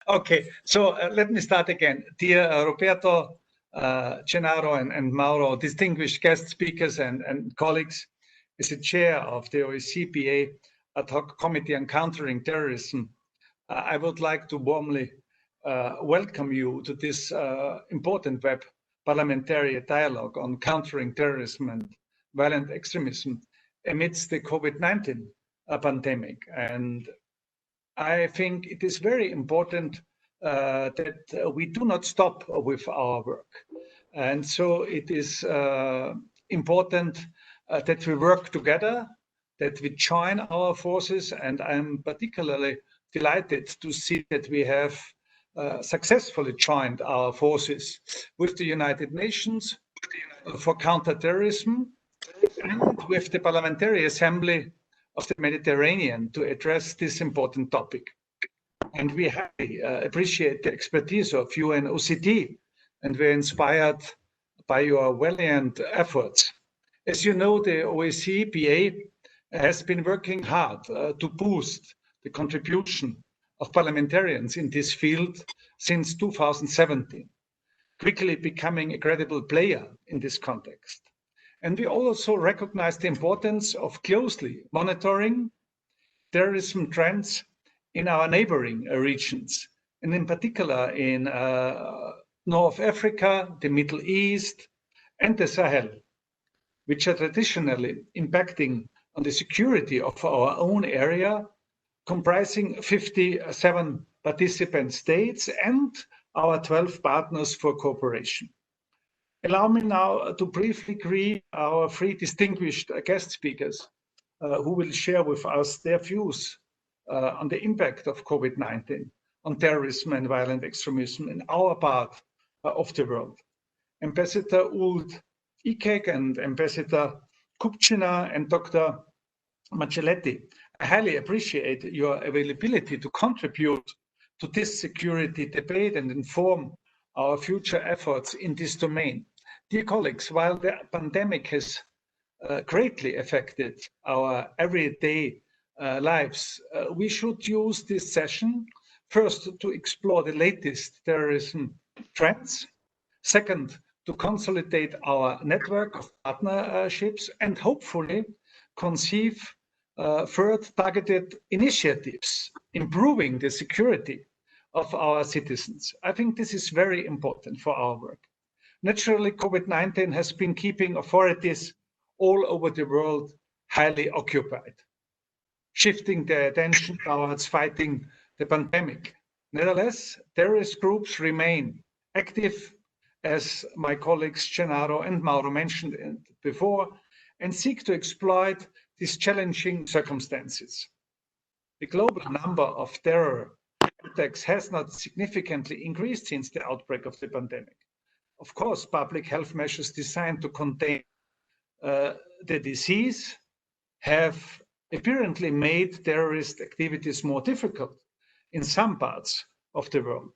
Okay, so let me start again. Dear Roberto, Gennaro, and Mauro, distinguished guest speakers and colleagues, as the chair of the OSCE PA Ad Hoc Committee on Countering Terrorism, I would like to warmly welcome you to this important web parliamentary dialogue on countering terrorism and violent extremism amidst the COVID-19 pandemic. And I think it is very important that we do not stop with our work. And so it is important that we work together, that we join our forces. And I'm particularly delighted to see that we have successfully joined our forces with the United Nations for counterterrorism and with the Parliamentary Assembly of the Mediterranean to address this important topic. And we highly appreciate the expertise of UNOCT, and we're inspired by your valiant efforts. As you know, the OSCE PA has been working hard to boost the contribution of parliamentarians in this field since 2017, quickly becoming a credible player in this context. And we also recognize the importance of closely monitoring terrorism trends in our neighboring regions, and in particular in North Africa, the Middle East, and the Sahel, which are traditionally impacting on the security of our own area, comprising 57 participant states and our 12 partners for cooperation. Allow me now to briefly greet our three distinguished guest speakers who will share with us their views on the impact of COVID-19 on terrorism and violent extremism in our part of the world. Ambassador Uld Ikek and Ambassador Kupčina and Dr. Marcelletti, I highly appreciate your availability to contribute to this security debate and inform our future efforts in this domain. Dear colleagues, while the pandemic has greatly affected our everyday lives, we should use this session first to explore the latest terrorism trends, second, to consolidate our network of partnerships, and hopefully conceive third targeted initiatives, improving the security of our citizens. I think this is very important for our work. Naturally, COVID-19 has been keeping authorities all over the world highly occupied, shifting their attention towards fighting the pandemic. Nevertheless, terrorist groups remain active, as my colleagues Gennaro and Mauro mentioned before, and seek to exploit these challenging circumstances. The global number of terror attacks has not significantly increased since the outbreak of the pandemic. Of course, public health measures designed to contain the disease have apparently made terrorist activities more difficult in some parts of the world.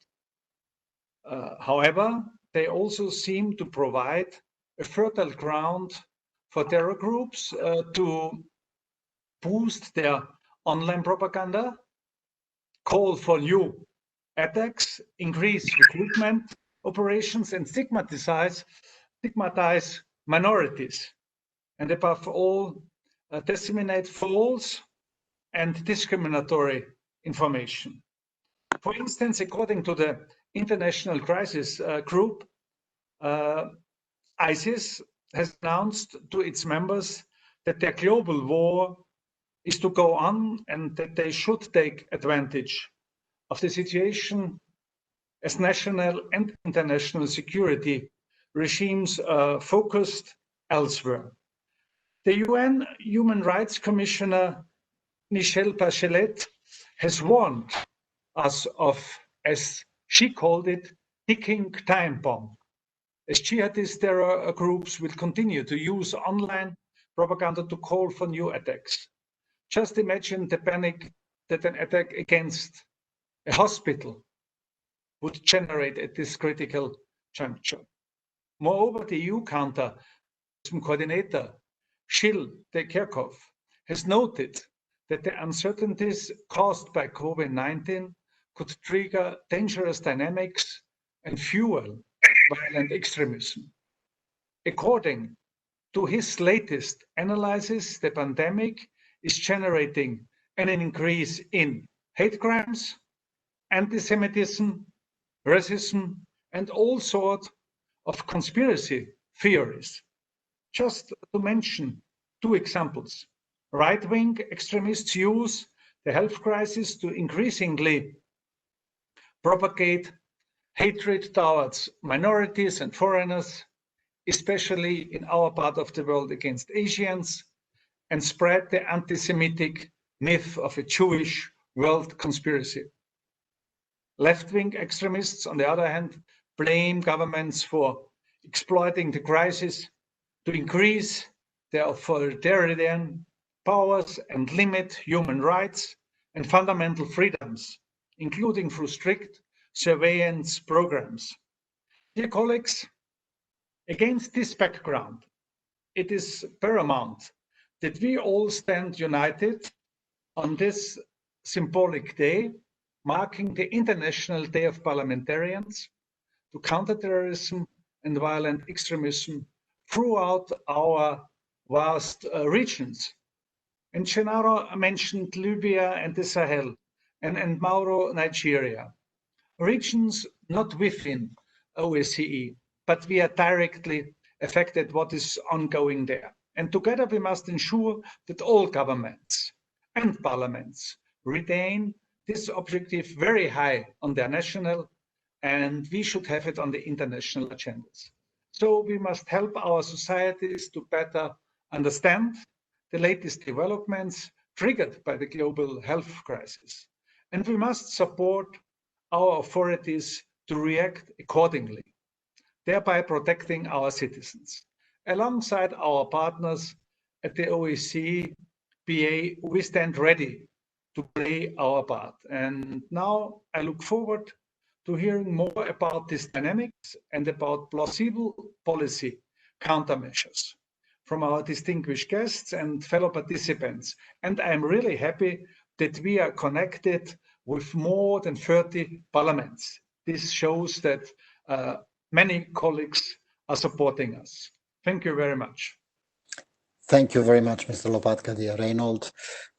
However, they also seem to provide a fertile ground for terror groups to boost their online propaganda, call for new attacks, increase recruitment operations, and stigmatize minorities, and above all, disseminate false and discriminatory information. For instance, according to the International Crisis Group, ISIS has announced to its members that their global war is to go on and that they should take advantage of the situation as national and international security regimes focused elsewhere. The UN Human Rights Commissioner Michelle Bachelet has warned us of, as she called it, ticking time bomb, as jihadist terror groups will continue to use online propaganda to call for new attacks. Just imagine the panic that an attack against a hospital would generate at this critical juncture. Moreover, the EU counter-terrorism coordinator, Gilles de Kerchove, has noted that the uncertainties caused by COVID-19 could trigger dangerous dynamics and fuel violent extremism. According to his latest analysis, the pandemic is generating an increase in hate crimes, anti-Semitism, racism, and all sorts of conspiracy theories. Just to mention two examples. Right-wing extremists use the health crisis to increasingly propagate hatred towards minorities and foreigners, especially in our part of the world against Asians, and spread the anti-Semitic myth of a Jewish world conspiracy. Left-wing extremists, on the other hand, blame governments for exploiting the crisis to increase their authoritarian powers and limit human rights and fundamental freedoms, including through strict surveillance programs. Dear colleagues, against this background, it is paramount that we all stand united on this symbolic day, marking the International Day of Parliamentarians, to counter terrorism and violent extremism throughout our vast regions. And Gennaro mentioned Libya and the Sahel, and Mauro, Nigeria. Regions not within OSCE, but we are directly affected what is ongoing there. And together we must ensure that all governments and parliaments retain this objective very high on their national, and we should have it on the international agendas. So we must help our societies to better understand the latest developments triggered by the global health crisis. And we must support our authorities to react accordingly, thereby protecting our citizens. Alongside our partners at the OSCE PA, we stand ready to play our part. And now I look forward to hearing more about these dynamics and about plausible policy countermeasures from our distinguished guests and fellow participants. And I'm really happy that we are connected with more than 30 parliaments. This shows that many colleagues are supporting us. Thank you very much. Thank you very much, Mr. Lopatka, dear Reinhold.